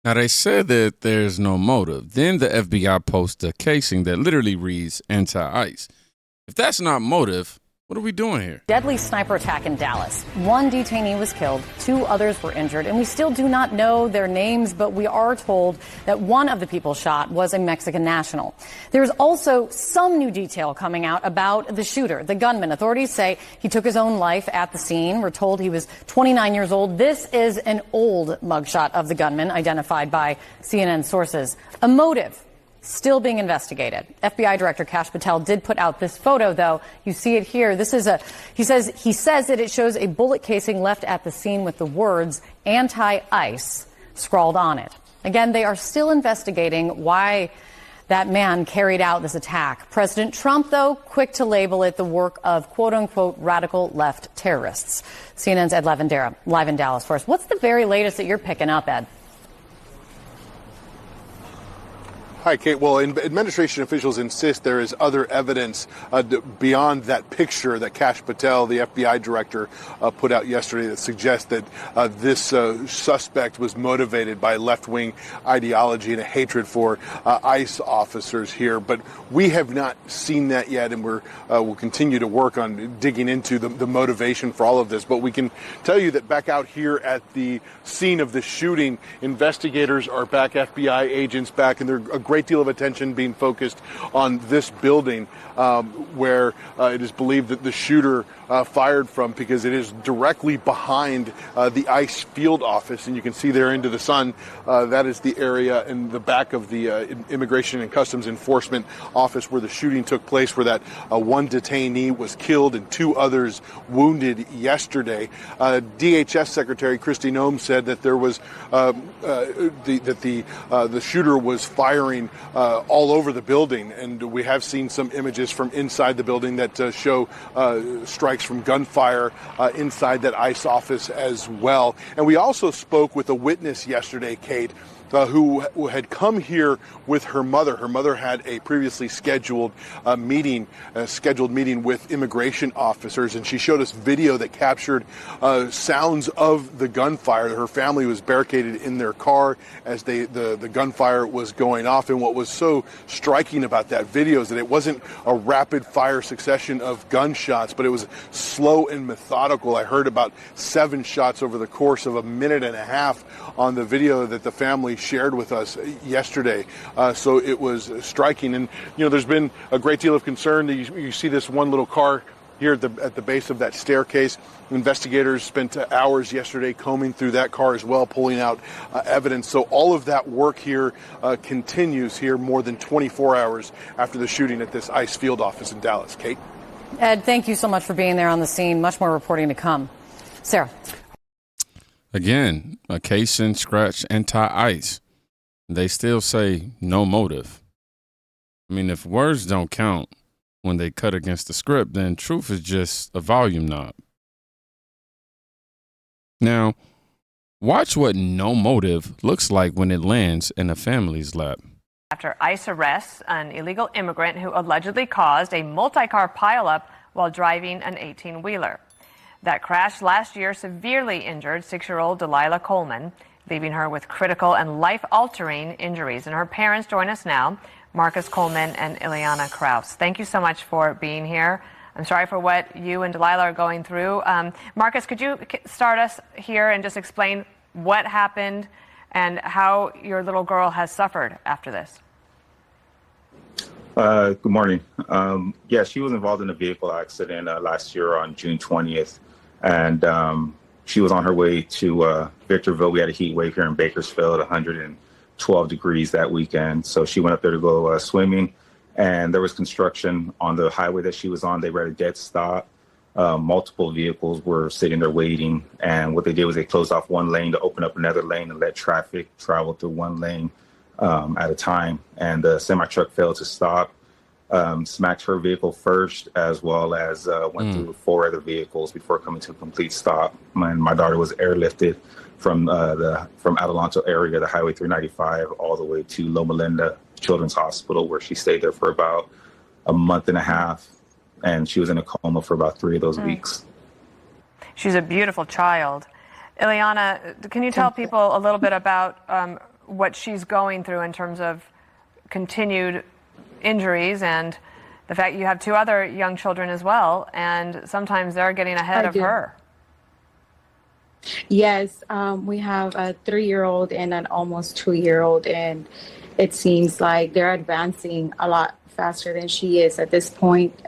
Now, they said that there's no motive. Then the FBI posts a casing that literally reads anti ICE. If that's not motive, what are we doing here? Deadly sniper attack in Dallas. One detainee was killed, two others were injured, and we still do not know their names, but we are told that one of the people shot was a Mexican national. There's also some new detail coming out about the shooter, the gunman. Authorities say he took his own life at the scene. We're told he was 29 years old. This is an old mugshot of the gunman, identified by CNN sources. A motive still being investigated. FBI Director Kash Patel did put out this photo, though. You see it here. This is he says that it shows a bullet casing left at the scene with the words anti-ICE scrawled on it. Again, they are still investigating why that man carried out this attack. President Trump, though, quick to label it the work of quote-unquote radical left terrorists. CNN's Ed Lavendera, live in Dallas for us. What's the very latest that you're picking up, Ed? Hi, Kate. Well, administration officials insist there is other evidence beyond that picture that Kash Patel, the FBI director, put out yesterday that suggests that this suspect was motivated by left-wing ideology and a hatred for ICE officers here. But we have not seen that yet, and we'll continue to work on digging into the motivation for all of this. But we can tell you that back out here at the scene of the shooting, investigators are back, FBI agents back, and they're a great deal of attention being focused on this building where it is believed that the shooter fired from, because it is directly behind the ICE field office. And you can see there into the sun, that is the area in the back of the Immigration and Customs Enforcement office where the shooting took place, where that one detainee was killed and two others wounded yesterday. DHS Secretary Kristi Noem said that there was the shooter was firing all over the building, and we have seen some images from inside the building that show strikes from gunfire inside that ICE office as well. And we also spoke with a witness yesterday, Kate, who had come here with her mother. Her mother had a previously scheduled meeting with immigration officers, and she showed us video that captured sounds of the gunfire. Her family was barricaded in their car as the gunfire was going off. And what was so striking about that video is that it wasn't a rapid fire succession of gunshots, but it was slow and methodical. I heard about 7 shots over the course of a minute and a half on the video that the family shared with us yesterday. So it was striking. And, there's been a great deal of concern. You see this one little car here at the base of that staircase. Investigators spent hours yesterday combing through that car as well, pulling out evidence. So all of that work here continues here more than 24 hours after the shooting at this ICE field office in Dallas. Kate? Ed, thank you so much for being there on the scene. Much more reporting to come. Sarah? Again, a case and scratch anti-ICE. They still say no motive. I mean, if words don't count when they cut against the script, then truth is just a volume knob. Now, watch what no motive looks like when it lands in a family's lap. After ICE arrests an illegal immigrant who allegedly caused a multi-car pileup while driving an 18-wheeler. That crash last year severely injured 6-year-old Delilah Coleman, leaving her with critical and life-altering injuries. And her parents join us now, Marcus Coleman and Ileana Kraus. Thank you so much for being here. I'm sorry for what you and Delilah are going through. Marcus, could you start us here and just explain what happened and how your little girl has suffered after this? Good morning. Yeah, she was involved in a vehicle accident last year on June 20th. And she was on her way to Victorville. We had a heat wave here in Bakersfield, 112 degrees that weekend. So she went up there to go swimming, and there was construction on the highway that she was on. They were at a dead stop. Multiple vehicles were sitting there waiting. And what they did was they closed off one lane to open up another lane and let traffic travel through one lane at a time. And the semi-truck failed to stop. Smacked her vehicle first, as well as went through 4 other vehicles before coming to a complete stop. My daughter was airlifted from Adelanto area, the Highway 395, all the way to Loma Linda Children's Hospital, where she stayed there for about a month and a half, and she was in a coma for about 3 of those weeks. She's a beautiful child. Ileana, can you tell people a little bit about what she's going through in terms of continued injuries and the fact you have two other young children as well, and sometimes they're getting ahead of her. Yes, we have a 3-year-old and an almost 2-year-old, and it seems like they're advancing a lot faster than she is at this point.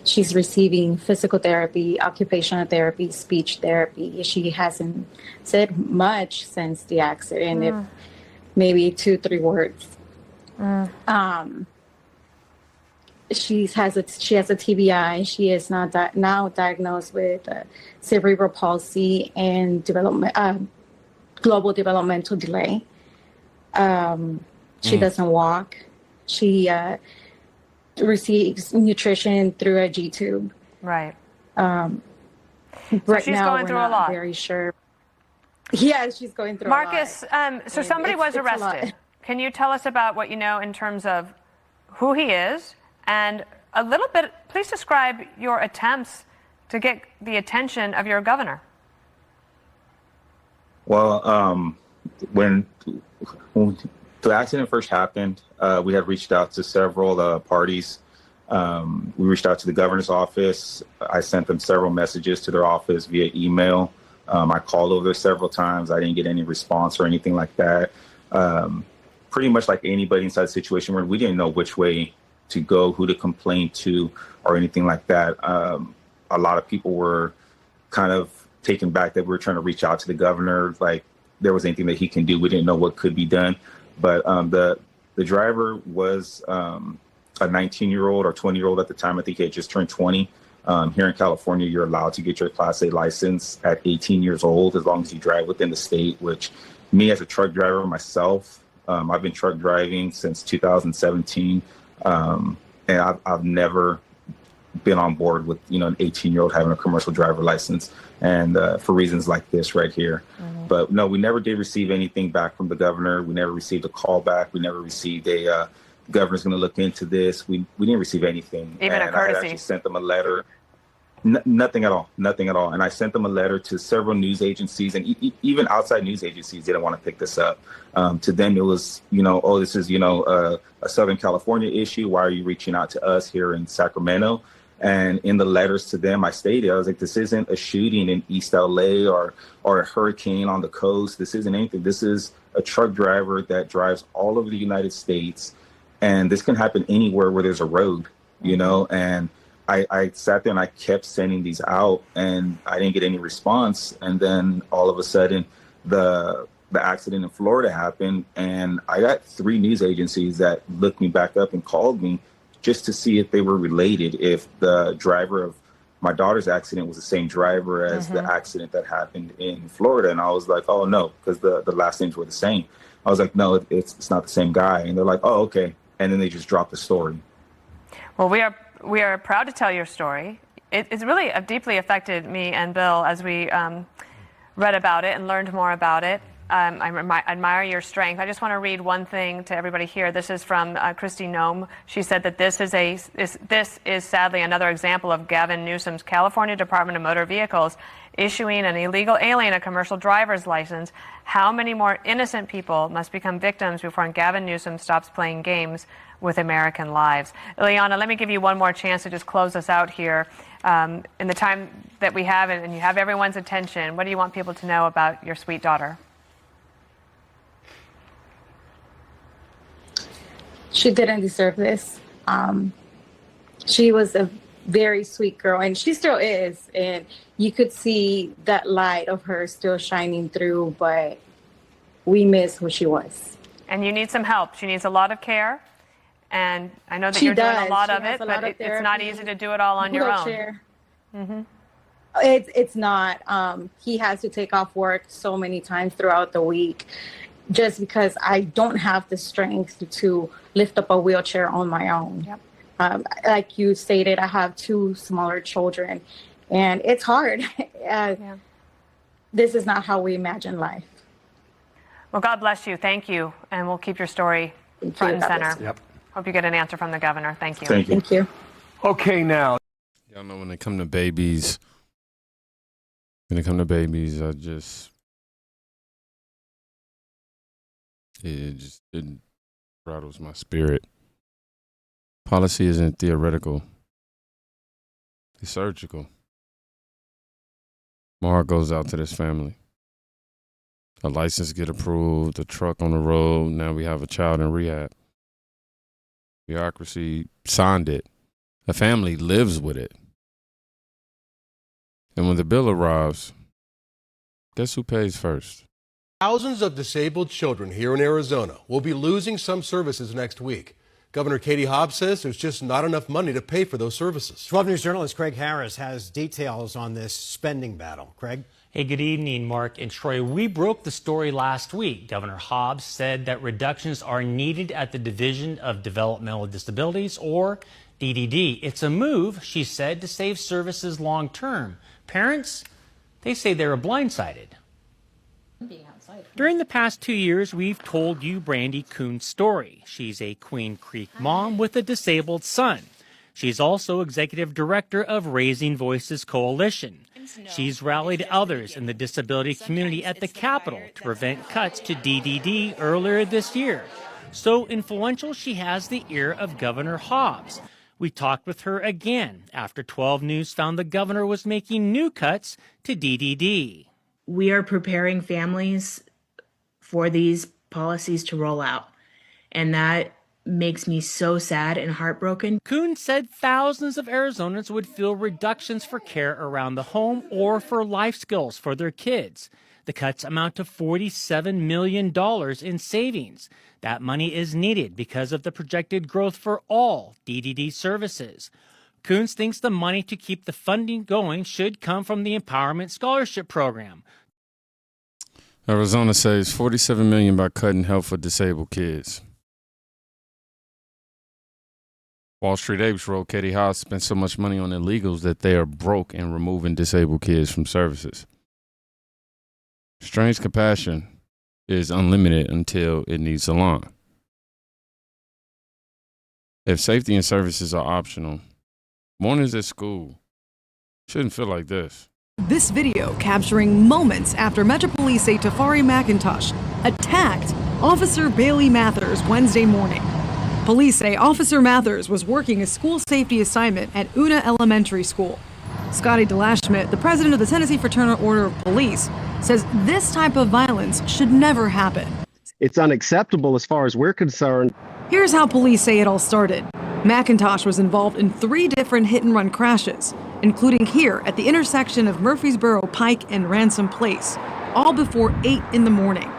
She's receiving physical therapy, occupational therapy, speech therapy. She hasn't said much since the accident, if maybe 2-3 words. She has a TBI. She is now diagnosed with cerebral palsy and global developmental delay. She doesn't walk. She receives nutrition through a G tube. Right. Right she's now, going we're through not a lot. very sure. Yeah, she's going through Marcus, a lot. so somebody was arrested. Can you tell us about what you know in terms of who he is? And a little bit, please describe your attempts to get the attention of your governor. Well, when the accident first happened, we had reached out to several parties. We reached out to the governor's office. I sent them several messages to their office via email. I called over there several times. I didn't get any response or anything like that. Pretty much like anybody inside the situation where we didn't know which way to go, who to complain to, or anything like that. A lot of people were kind of taken back that we were trying to reach out to the governor, like there was anything that he can do. We didn't know what could be done. But the driver was a 19-year-old or 20-year-old at the time. I think he had just turned 20. Here in California, you're allowed to get your Class A license at 18 years old as long as you drive within the state, which me as a truck driver myself, I've been truck driving since 2017. And I've never been on board with, an 18-year-old having a commercial driver license, and for reasons like this right here. But no, we never did receive anything back from the governor. We never received a call back. We never received a governor's going to look into this. We didn't receive anything. Even and a courtesy. I had actually sent them a letter. Nothing at all. Nothing at all. And I sent them a letter to several news agencies, and even outside news agencies didn't want to pick this up. To them, it was, oh, this is, a Southern California issue. Why are you reaching out to us here in Sacramento? And in the letters to them, I stated, I was like, this isn't a shooting in East LA or a hurricane on the coast. This isn't anything. This is a truck driver that drives all over the United States. And this can happen anywhere where there's a road, and I sat there and I kept sending these out, and I didn't get any response. And then all of a sudden, the accident in Florida happened, and I got 3 news agencies that looked me back up and called me just to see if they were related, if the driver of my daughter's accident was the same driver as the accident that happened in Florida. And I was like, oh, no, because the last names were the same. I was like, no, it's not the same guy. And they're like, oh, okay. And then they just dropped the story. Well, we are proud to tell your story. It's really deeply affected me and Bill as we read about it and learned more about it. I admire your strength. I just want to read one thing to everybody here. This is from Christy Nome. She said that this is sadly another example of Gavin Newsom's California Department of Motor Vehicles issuing an illegal alien a commercial driver's license. How many more innocent people must become victims before Gavin Newsom stops playing games with American lives? Ileana, let me give you one more chance to just close us out here. In the time that we have, and you have everyone's attention, what do you want people to know about your sweet daughter? She didn't deserve this. She was a very sweet girl, and she still is. And you could see that light of her still shining through, but we miss who she was. And you need some help. She needs a lot of care. And I know that you're doing a lot of it, but it's not easy to do it all on your own. It's not. He has to take off work so many times throughout the week, just because I don't have the strength to lift up a wheelchair on my own. Yep. Like you stated, I have 2 smaller children, and it's hard. This is not how we imagine life. Well, God bless you. Thank you. And we'll keep your story front and center. Yep. Hope you get an answer from the governor. Thank you. Thank you. Okay, now. Y'all know when it come to babies, I just It rattles my spirit. Policy isn't theoretical. It's surgical. My heart goes out to this family. A license get approved, a truck on the road, now we have a child in rehab. Bureaucracy signed it. A family lives with it. And when the bill arrives, guess who pays first? Thousands of disabled children here in Arizona will be losing some services next week. Governor Katie Hobbs says there's just not enough money to pay for those services. 12 News journalist Craig Harris has details on this spending battle. Craig? Hey, good evening, Mark and Troy. We broke the story last week. Governor Hobbs said that reductions are needed at the Division of Developmental Disabilities, or DDD. It's a move, she said, to save services long term. Parents, they say they were blindsided. During the past 2 years, we've told you Brandy Kuhn's story. She's a Queen Creek mom with a disabled son. She's also executive director of Raising Voices Coalition. She's rallied others in the disability community at the Capitol to prevent cuts to DDD earlier this year. So influential, she has the ear of Governor Hobbs. We talked with her again after 12 News found the governor was making new cuts to DDD. We are preparing families for these policies to roll out, and that makes me so sad and heartbroken. Kuhn said thousands of Arizonans would feel reductions for care around the home or for life skills for their kids. The cuts amount to $47 million in savings. That money is needed because of the projected growth for all DDD services. Coons thinks the money to keep the funding going should come from the Empowerment Scholarship Program. Arizona saves $47 million by cutting help for disabled kids. Wall Street Apes wrote Katie Hobbs spent so much money on illegals that they are broke and removing disabled kids from services. Strange compassion is unlimited until it needs a line. If safety and services are optional, mornings at school shouldn't feel like this. This video capturing moments after Metro Police say Tafari McIntosh attacked Officer Bailey Mathers Wednesday morning. Police say Officer Mathers was working a school safety assignment at Una Elementary School. Scotty DeLashschmidt, the president of the Tennessee Fraternal Order of Police, says this type of violence should never happen. It's unacceptable as far as we're concerned. Here's how police say it all started. McIntosh was involved in 3 different hit-and-run crashes, including here at the intersection of Murfreesboro Pike and Ransom Place, all before 8 in the morning.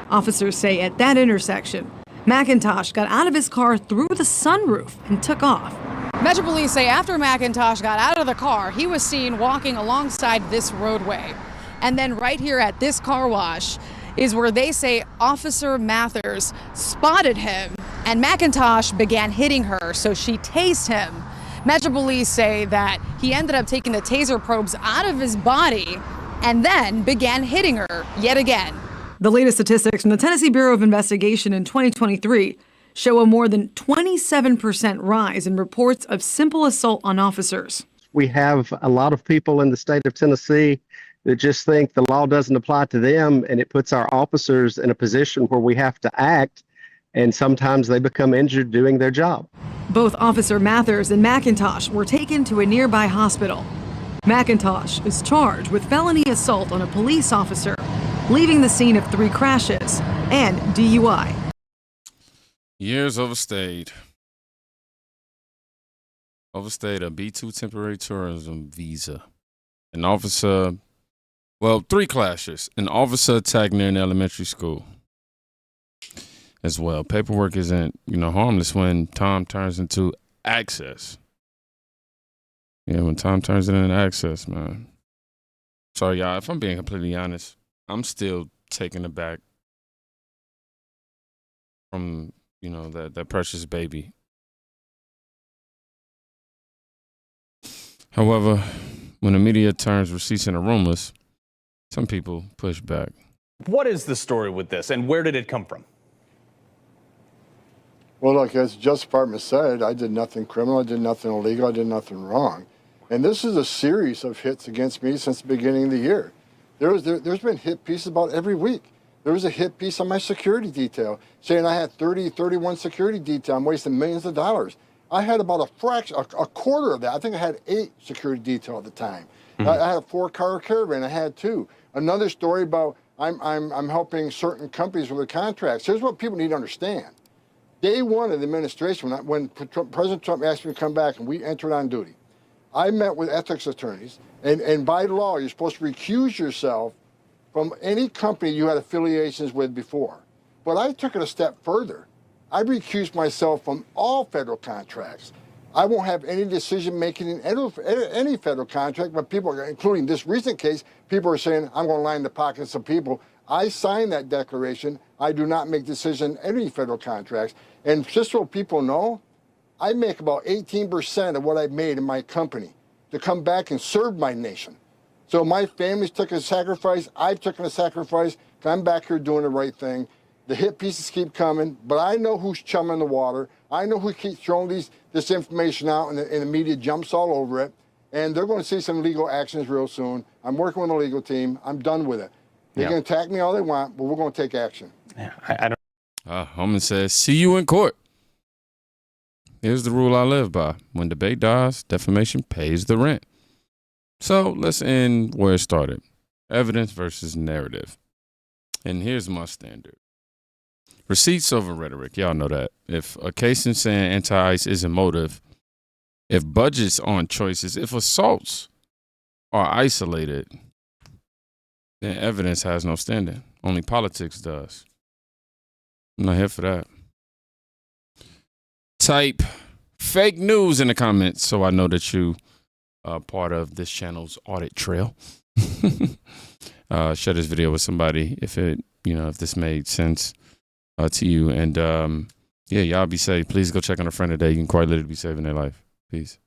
Officers say at that intersection, McIntosh got out of his car through the sunroof and took off. Metro Police say after McIntosh got out of the car, he was seen walking alongside this roadway. And then right here at this car wash is where they say Officer Mathers spotted him and McIntosh began hitting her, so she tased him. Metro Police say that he ended up taking the taser probes out of his body and then began hitting her yet again. The latest statistics from the Tennessee Bureau of Investigation in 2023 show a more than 27% rise in reports of simple assault on officers. We have a lot of people in the state of Tennessee that just think the law doesn't apply to them, and it puts our officers in a position where we have to act, and sometimes they become injured doing their job. Both Officer Mathers and McIntosh were taken to a nearby hospital. McIntosh is charged with felony assault on a police officer, leaving the scene of 3 crashes and DUI. Years overstayed. Overstayed a B2 temporary tourism visa. An officer, 3 clashes. An officer attacked near an elementary school as well. Paperwork isn't, harmless when time turns into access. Yeah, when time turns into access, man. Sorry, y'all. If I'm being completely honest, I'm still taken aback from, that precious baby. However, when the media turns receipts into rumors, some people push back. What is the story with this, and where did it come from? Well, look, as the Justice Department said, I did nothing criminal, I did nothing illegal, I did nothing wrong. And this is a series of hits against me since the beginning of the year. There's been hit pieces about every week. There was a hit piece on my security detail saying I had 31 security detail. I'm wasting millions of dollars. I had about a quarter of that. I think I had 8 security detail at the time. I had a 4-car caravan. I had 2. Another story about I'm helping certain companies with their contracts. Here's what people need to understand. Day one of the administration, when President Trump asked me to come back and we entered on duty, I met with ethics attorneys, and by law, you're supposed to recuse yourself from any company you had affiliations with before. But I took it a step further. I recused myself from all federal contracts. I won't have any decision-making in any federal contract, but people, including this recent case, people are saying, I'm going to line the pockets of people. I signed that declaration. I do not make decisions in any federal contracts. And just so people know, I make about 18% of what I made in my company to come back and serve my nation. So my family's took a sacrifice. I've taken a sacrifice. I'm back here doing the right thing. The hit pieces keep coming, but I know who's chumming the water. I know who keeps throwing this information out, and the media jumps all over it. And they're going to see some legal actions real soon. I'm working with the legal team. I'm done with it. They can attack me all they want, but we're going to take action. Yeah, I don't. Holman says, see you in court. Here's the rule I live by. When debate dies, defamation pays the rent. So let's end where it started. Evidence versus narrative. And here's my standard. Receipts over rhetoric. Y'all know that. If a case in saying anti-ICE is a motive, if budgets aren't choices, if assaults are isolated, then evidence has no standing. Only politics does. I'm not here for that. Type fake news in the comments so I know that you are part of this channel's audit trail. Share this video with somebody if this made sense to you. And yeah, y'all be safe. Please go check on a friend today. You can quite literally be saving their life. Peace.